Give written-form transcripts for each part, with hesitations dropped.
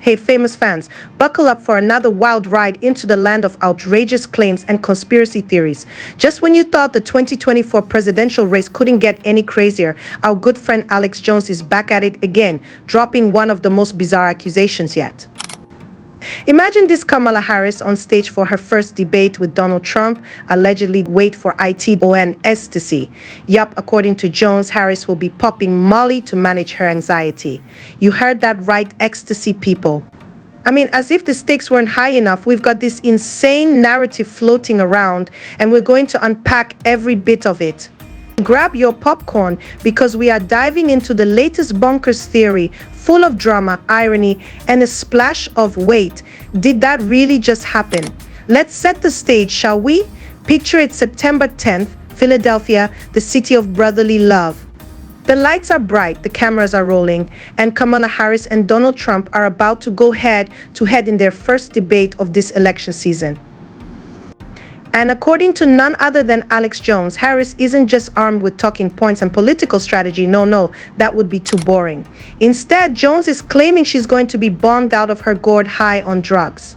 Hey, famous fans, buckle up for another wild ride into the land of outrageous claims and conspiracy theories. Just when you thought the 2024 presidential race couldn't get any crazier, our good friend Alex Jones is back at it again, dropping one of the most bizarre accusations yet. Imagine this Kamala Harris on stage for her first debate with Donald Trump, allegedly wait for it on stasy. Yup, according to Jones, Harris will be popping Molly to manage her anxiety. You heard that right, ecstasy people. I mean, as if the stakes weren't high enough, we've got this insane narrative floating around, and we're going to unpack every bit of it. Grab your popcorn because we are diving into the latest bonkers theory, full of drama, irony, and a splash of wait. Did that really just happen? Let's set the stage, shall we? Picture it September 10th, Philadelphia, the city of brotherly love. The lights are bright, the cameras are rolling, and Kamala Harris and Donald Trump are about to go head to head in their first debate of this election season. And according to none other than Alex Jones, Harris isn't just armed with talking points and political strategy. No, that would be too boring. Instead, Jones is claiming she's going to be bombed out of her gourd high on drugs.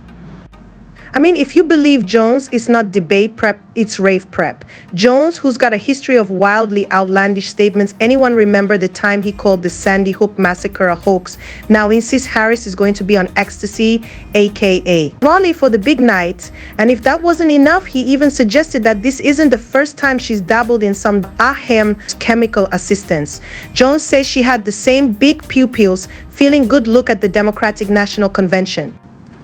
I mean, if you believe Jones, it's not debate prep, it's rave prep. Jones, who's got a history of wildly outlandish statements, anyone remember the time he called the Sandy Hook massacre a hoax, now insists Harris is going to be on ecstasy, aka Raleigh for the big night. And if that wasn't enough, he even suggested that this isn't the first time she's dabbled in some ahem chemical assistance. Jones says she had the same big pupils, feeling good look at the Democratic National Convention.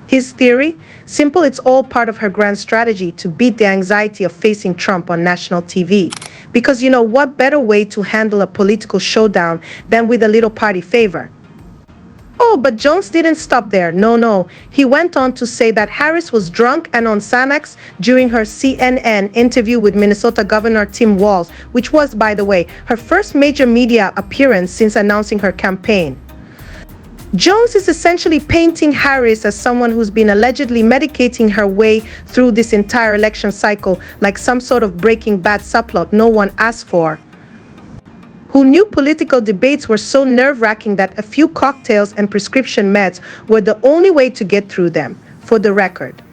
His theory? Simple, it's all part of her grand strategy to beat the anxiety of facing Trump on national TV. Because you know what better way to handle a political showdown than with a little party favor? Oh, but Jones didn't stop there. No. He went on to say that Harris was drunk and on Xanax during her CNN interview with Minnesota Governor Tim Walz, which was, by the way, her first major media appearance since announcing her campaign. Jones is essentially painting Harris as someone who's been allegedly medicating her way through this entire election cycle like some sort of Breaking Bad subplot no one asked for. Who knew political debates were so nerve-wracking that a few cocktails and prescription meds were the only way to get through them, for the record.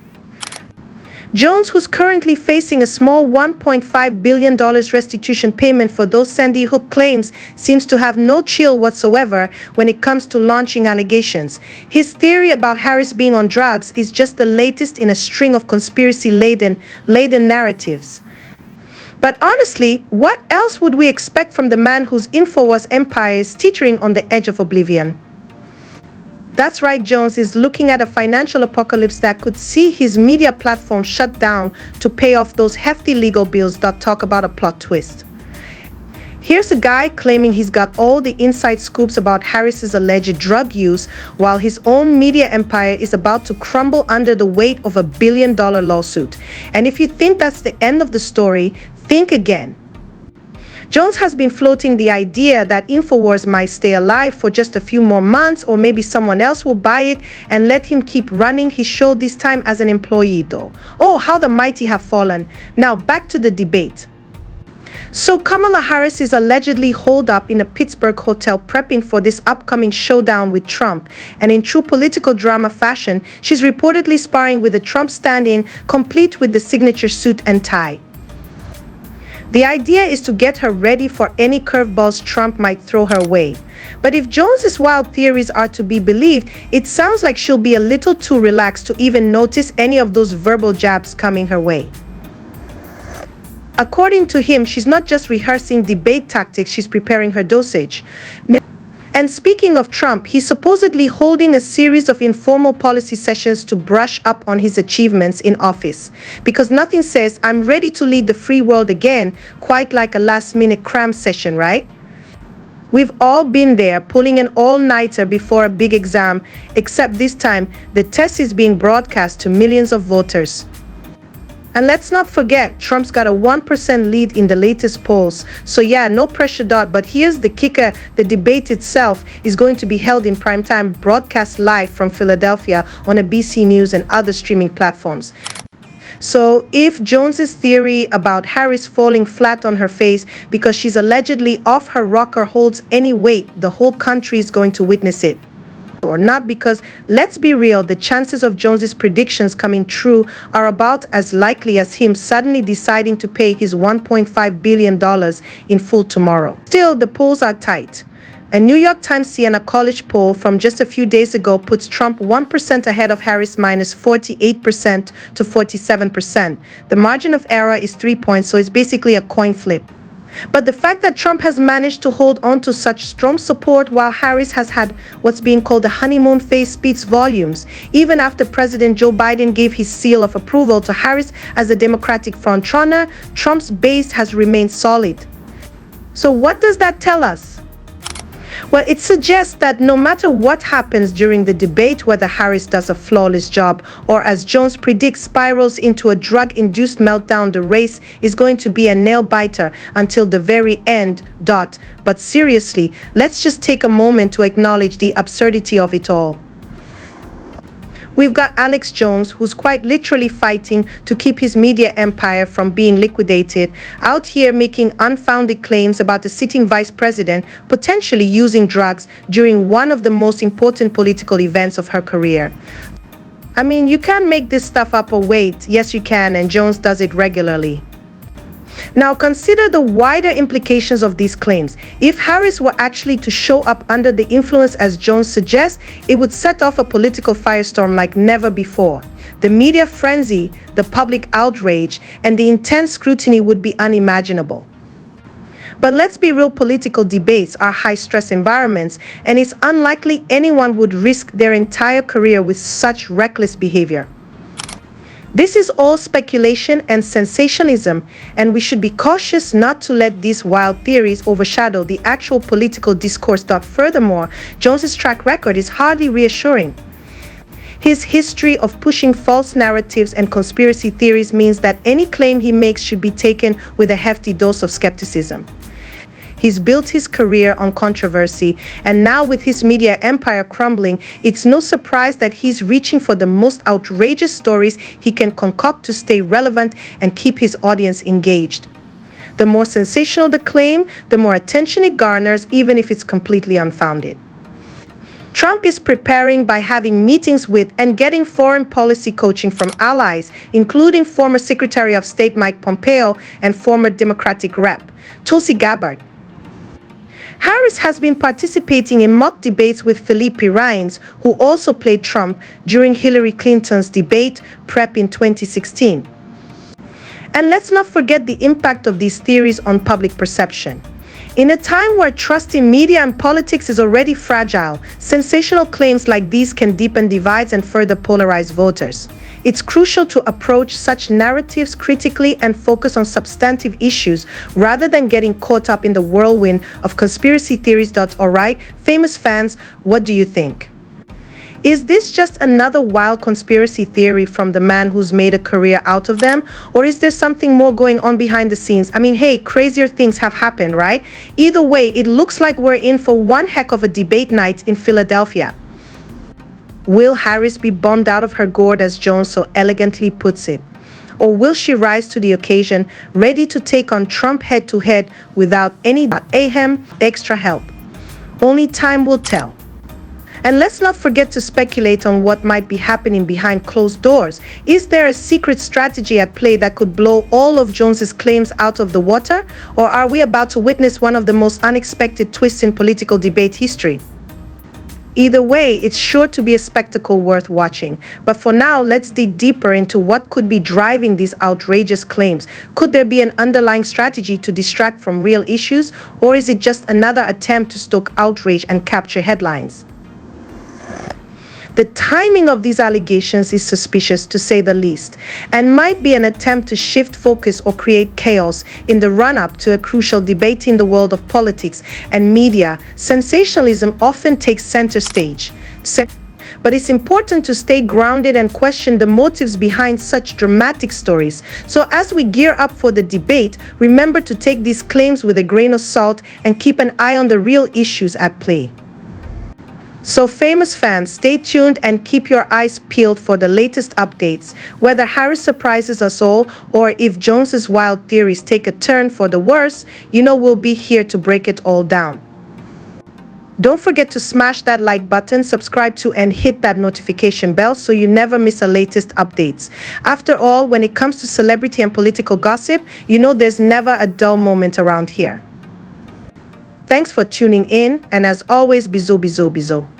Jones, who's currently facing a small $1.5 billion restitution payment for those Sandy Hook claims, seems to have no chill whatsoever when it comes to launching allegations. His theory about Harris being on drugs is just the latest in a string of conspiracy-laden narratives. But honestly, what else would we expect from the man whose InfoWars empire is teetering on the edge of oblivion? That's right, Jones is looking at a financial apocalypse that could see his media platform shut down to pay off those hefty legal bills. Talk about a plot twist. Here's a guy claiming he's got all the inside scoops about Harris's alleged drug use, while his own media empire is about to crumble under the weight of $1 billion lawsuit. And if you think that's the end of the story, think again. Jones has been floating the idea that InfoWars might stay alive for just a few more months, or maybe someone else will buy it and let him keep running his show, this time as an employee though. Oh, how the mighty have fallen. Now back to the debate. So Kamala Harris is allegedly holed up in a Pittsburgh hotel prepping for this upcoming showdown with Trump. And in true political drama fashion, she's reportedly sparring with a Trump stand-in, complete with the signature suit and tie. The idea is to get her ready for any curveballs Trump might throw her way. But if Jones's wild theories are to be believed, it sounds like she'll be a little too relaxed to even notice any of those verbal jabs coming her way. According to him, she's not just rehearsing debate tactics, she's preparing her dosage. And speaking of Trump, he's supposedly holding a series of informal policy sessions to brush up on his achievements in office. Because nothing says, I'm ready to lead the free world again, quite like a last-minute cram session, right? We've all been there, pulling an all-nighter before a big exam, except this time, the test is being broadcast to millions of voters. And let's not forget, Trump's got a 1% lead in the latest polls. So yeah, no pressure. But here's the kicker. The debate itself is going to be held in primetime, broadcast live from Philadelphia on ABC News and other streaming platforms. So if Jones's theory about Harris falling flat on her face because she's allegedly off her rocker holds any weight, the whole country is going to witness it. or not, because let's be real, the chances of Jones's predictions coming true are about as likely as him suddenly deciding to pay his $1.5 billion in full tomorrow. Still, the polls are tight. A New York Times Siena College poll from just a few days ago puts Trump 1% ahead of Harris, minus 48% to 47%. The margin of error is 3 points, so it's basically a coin flip. But the fact that Trump has managed to hold on to such strong support while Harris has had what's being called the honeymoon phase speaks volumes. Even after President Joe Biden gave his seal of approval to Harris as the Democratic frontrunner, Trump's base has remained solid. So what does that tell us? Well, it suggests that no matter what happens during the debate, whether Harris does a flawless job or, as Jones predicts, spirals into a drug-induced meltdown, the race is going to be a nail-biter until the very end. But seriously, let's just take a moment to acknowledge the absurdity of it all. We've got Alex Jones, who's quite literally fighting to keep his media empire from being liquidated, out here making unfounded claims about the sitting vice president potentially using drugs during one of the most important political events of her career. I mean, you can't make this stuff up or wait. Yes, you can, and Jones does it regularly. Now consider the wider implications of these claims. If Harris were actually to show up under the influence as Jones suggests, it would set off a political firestorm like never before. The media frenzy, the public outrage, and the intense scrutiny would be unimaginable. But let's be real, political debates are high-stress environments, and it's unlikely anyone would risk their entire career with such reckless behavior. This is all speculation and sensationalism, and we should be cautious not to let these wild theories overshadow the actual political discourse. Furthermore, Jones's track record is hardly reassuring. His history of pushing false narratives and conspiracy theories means that any claim he makes should be taken with a hefty dose of skepticism. He's built his career on controversy, and now with his media empire crumbling, it's no surprise that he's reaching for the most outrageous stories he can concoct to stay relevant and keep his audience engaged. The more sensational the claim, the more attention it garners, even if it's completely unfounded. Trump is preparing by having meetings with and getting foreign policy coaching from allies, including former Secretary of State Mike Pompeo and former Democratic Rep. Tulsi Gabbard. Harris has been participating in mock debates with Felipe Rines, who also played Trump during Hillary Clinton's debate prep in 2016. And let's not forget the impact of these theories on public perception. In a time where trust in media and politics is already fragile, sensational claims like these can deepen divides and further polarize voters. It's crucial to approach such narratives critically and focus on substantive issues rather than getting caught up in the whirlwind of conspiracy theories. Alright, famous fans, what do you think? Is this just another wild conspiracy theory from the man who's made a career out of them? Or is there something more going on behind the scenes? I mean, hey, crazier things have happened, right? Either way, it looks like we're in for one heck of a debate night in Philadelphia. Will Harris be bombed out of her gourd, as Jones so elegantly puts it? Or will she rise to the occasion, ready to take on Trump head-to-head without any extra help? Only time will tell. And let's not forget to speculate on what might be happening behind closed doors. Is there a secret strategy at play that could blow all of Jones's claims out of the water? Or are we about to witness one of the most unexpected twists in political debate history? Either way, it's sure to be a spectacle worth watching. But for now, let's dig deeper into what could be driving these outrageous claims. Could there be an underlying strategy to distract from real issues? Or is it just another attempt to stoke outrage and capture headlines? The timing of these allegations is suspicious, to say the least, and might be an attempt to shift focus or create chaos in the run-up to a crucial debate in the world of politics and media. Sensationalism often takes center stage. But it's important to stay grounded and question the motives behind such dramatic stories. So as we gear up for the debate, remember to take these claims with a grain of salt and keep an eye on the real issues at play. So famous fans, stay tuned and keep your eyes peeled for the latest updates. Whether Harris surprises us all or if Jones's wild theories take a turn for the worse, you know we'll be here to break it all down. Don't forget to smash that like button, subscribe to, and hit that notification bell so you never miss our latest updates. After all, when it comes to celebrity and political gossip, you know there's never a dull moment around here. Thanks for tuning in, and as always, bizo bizo bizo.